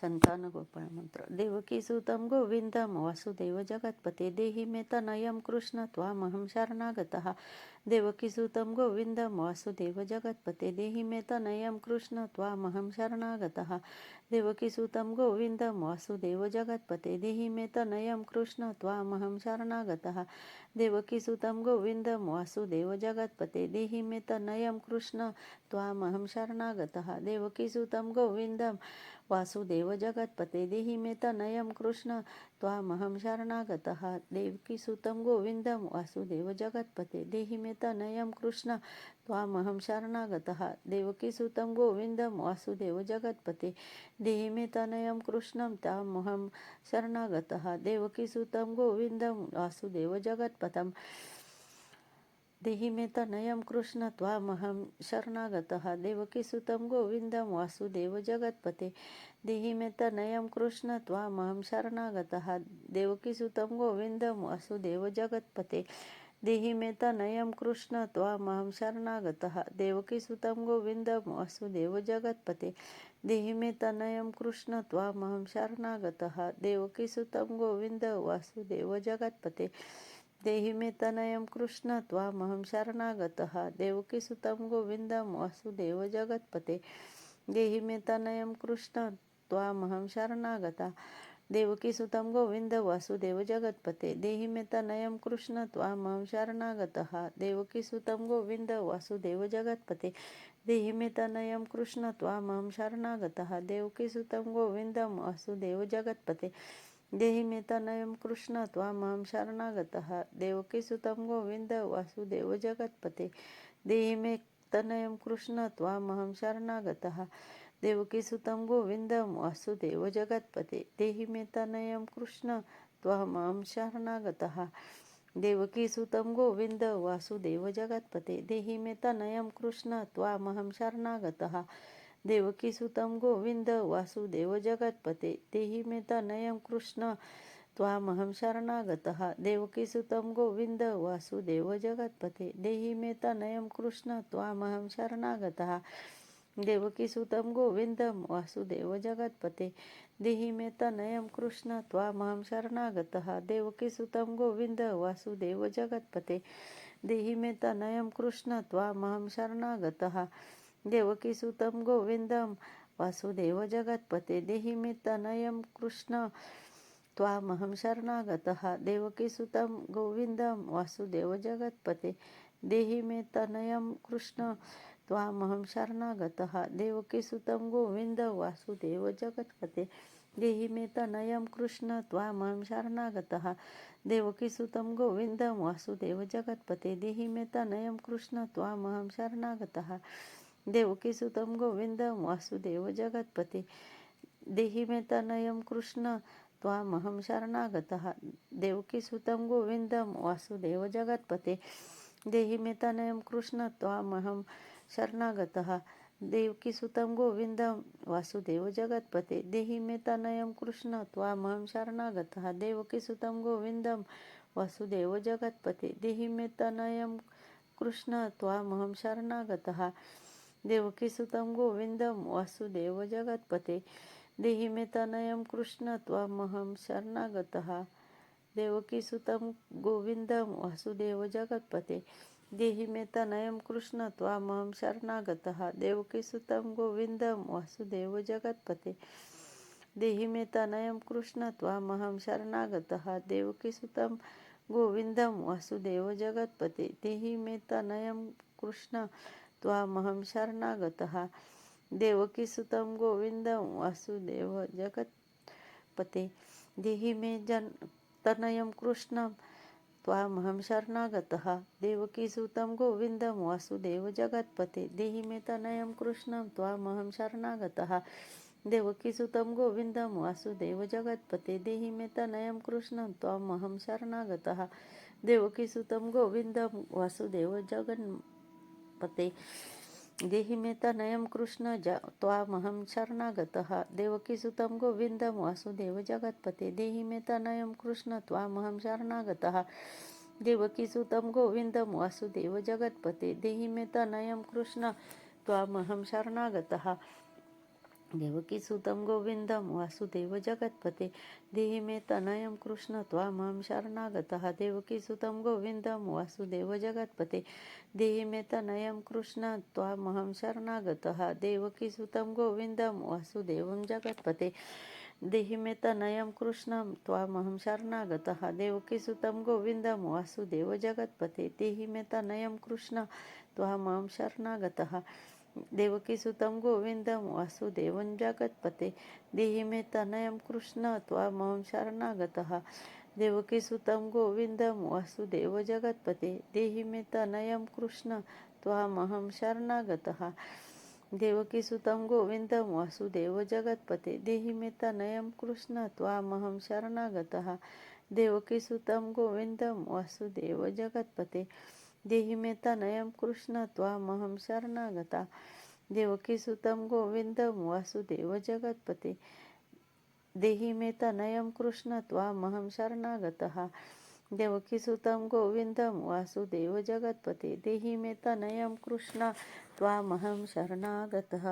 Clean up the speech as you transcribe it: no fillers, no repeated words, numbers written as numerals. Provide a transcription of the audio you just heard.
संतान गोपाळ मंत्र. देवकी सुतं गोविंदं वासुदेव जगत्पते देहि मे तनयं कृष्ण त्वामहं शरणागतः. देवकी सुतं गोविंदं वासुदेव जगत्पते देहि मे तनयं कृष्ण त्वामहं शरणागतः. देवकी सुतं गोविंदं वासुदेव जगत्पते देहि मे तनयं कृष्ण त्वामहं शरणागतः. देवकी सुतं गोविंदं वासुदेव जगत्पते देहि मे तनयं कृष्ण त्वामहं शरणागतः. देवकी सुतं गोविंदं वासुदेव जगत्पते देहि मे तनयं कृष्ण त्वामहं शरणागतः. देवकी सुतं गोविंदं वासुदेव जगत्पते देहि मे तनयं कृष्ण त्वामहं शरणागतः. देवकी सुतं गोविंदं वासुदेव जगत्पते देहि मे तनयं कृष्णं त्वामहं शरणागतः. देवकी सुतं गोविंदं वासुदेव जगत्पतं देहि मे तनयं कृष्ण त्वामहं शरणागतः. देवकी सुतं गोविंदं वासुदेव जगत्पते देहि मे तनयं कृष्ण त्वामहं शरणागतः. देवकी सुतं गोविंदं वासुदेव जगत्पते देहि मे तनयं कृष्ण त्वामहं शरणागतः. देवकी सुतं गोविंदं वासुदेव जगत्पते देहि मे तनयं कृष्ण त्वामहं शरणागतः. देवकी सुतं गोविंदं वासुदेव जगत्पते देहि मे तनयं कृष्ण त्वामहं शरणागतः. देवकी सुतं गोविंदं वासुदेव जगत्पते देहि मे तनयं कृष्ण त्वामहं शरणागतः. देवकी सुतं गोविंद वासुदेव जगत्पते देहि मे तनयं कृष्ण त्वामहं शरणागतः. देवकी सुतं गोविंद वासुदेव जगत्पते देहि मे तनयं कृष्ण त्वामहं शरणागतः. देवकी सुतं गोविंदं वासुदेव जगत्पते देहि मे तनयं कृष्ण त्वामहं शरणागतः. देवकी सुतं गोविंद वासुदेव जगत्पते देहि मे तनयं कृष्ण त्वामहं शरणागतः. देवकी सुतं गोविंदं वासुदेव जगत्पते देहि मे तनयं कृष्ण त्वामहं शरणागतः. देवकी सुतं गोविंद वासुदेव जगत्पते देहि मे तनयं कृष्ण त्वामहं शरणागतः. देवकी सुतं गोविंद वासुदेव जगत्पते देहि मे तनयं कृष्ण त्वामहं शरणागतः. देवकी सुतं गोविंद वासुदेव जगत्पते देहि मे तनयं कृष्ण त्वामहं शरणागतः. देवकी सुतं गोविंदं वासुदेव जगत्पते देहि मे तनयं कृष्ण त्वामहं शरणागतः. देवकी सुतं गोविंद वासुदेव जगत्पते देहि मे तनयं कृष्ण त्वामहं शरणागतः. देवकी सुतं गोविंदं वासुदेव जगत्पते देहि मे तनयं कृष्ण त्वामहं शरणागतः. देवकी सुतं गोविंदं वासुदेव जगत्पते देहि मे तनयं कृष्ण त्वामहं शरणागतः. देवकी सुतं गोविंद वासुदेव जगत्पते देहि मे तनयं कृष्ण त्वामहं शरणागतः. देवकी सुतं गोविंदं वासुदेव जगत्पते देहि मे तनयं कृष्ण त्वामहं शरणागतः. देवकी सुतं गोविंदं वासुदेव जगत्पते देहि मे तनयं कृष्ण त्वामहं शरणागतः. देवकी सुतं गोविंदं वासुदेव जगत्पते देहि मे तनयं कृष्ण त्वामहं शरणागतः. देवकी सुतं गोविंदं वासुदेव जगत्पते देहि मे तनयं कृष्ण त्वामहं शरणागतः. देवकी सुतं गोविंदं वासुदेव जगत्पते देहि मे तनयं कृष्ण त्वामहं शरणागतः. देवकी सुतं गोविंदं वासुदेव जगत्पते देहि मे तनयं कृष्ण त्वामहं शरणागतः. देवकी सुतं गोविंदं वासुदेव जगत्पते देहि मे तनयं कृष्ण त्वामहं शरणागतः. देवकी सुतं गोविंदं वासुदेव जगत्पते देहि मे तनयं कृष्ण त्वामहं शरणागतः. देवकी सुतं गोविंदं वासुदेव जगत्पते देहि मे तनयं कृष्ण त्वामहं शरणागतः. देवकी सुतं गोविंदं वासुदेव जगत्पते देहि मे तनयं कृष्ण त्वामहं शरणागतः. देवकी सुतं गोविंदं वासुदेव जगत्पते देहि मे तनयं कृष्ण त्वामहं शरणागतः. देवकी सुतं गोविंदं वासुदेव जगत्पते देहि मे तनयं कृष्ण त्वामहं शरणागतः. देवकी सुतं गोविंदं वासुदेव जगन्पते देहि मे तनयं कृष्ण त्वामहं शरणागतः. देवकी सुतं गोविंदं वासुदेव जगत्पते देहि मे तनयं कृष्ण त्वामहं शरणागतः. देवकी सुतं गोविंदं वासुदेव जगत्पते देहि मे तनयं कृष्ण त्वामहं शरणागतः. देवकीसुतं गोविन्दं वासुदेव जगत्पते देहि मे तनयं कृष्ण त्वामहं शरणागतः देवकीसुतं गोविन्दं वासुदेव जगत्पते देहि मे तनयं कृष्ण त्वामहं शरणागतः देवकीसुतं गोविन्दं वासुदेवं जगत्पते देहि मे तनयं कृष्णं त्वामहं शरणागतः देवकीसुतं गोविन्दं वासुदेव जगत्पते देहि मे तनयं कृष्ण त्वामहं शरणागतः देवकीसुतं गोविन्दं वासुदेवं जगत्पते देहि मे तनयं कृष्ण त्वामहं शरणागतः देवकीसुतं गोविन्दं वासुदेव जगत्पते देहि मे तनयं कृष्ण त्वामहं शरणागतः देवकीसुतं गोविन्दं वासुदेव जगत्पते देहि मे तनयं कृष्ण त्वामहं शरणागतः देवकीसुतं गोविन्दं वासुदेव जगत्पते देहि मे तनयं कृष्ण त्वामहं शरणागता देवकीसुतं गोविन्दं वासुदेव जगत्पते देहि मे तनयं कृष्ण त्वामहं शरणागतः देवकीसुतं गोविन्दं वासुदेव जगत्पते देहि मे तनयं कृष्ण त्वामहं शरणागतः।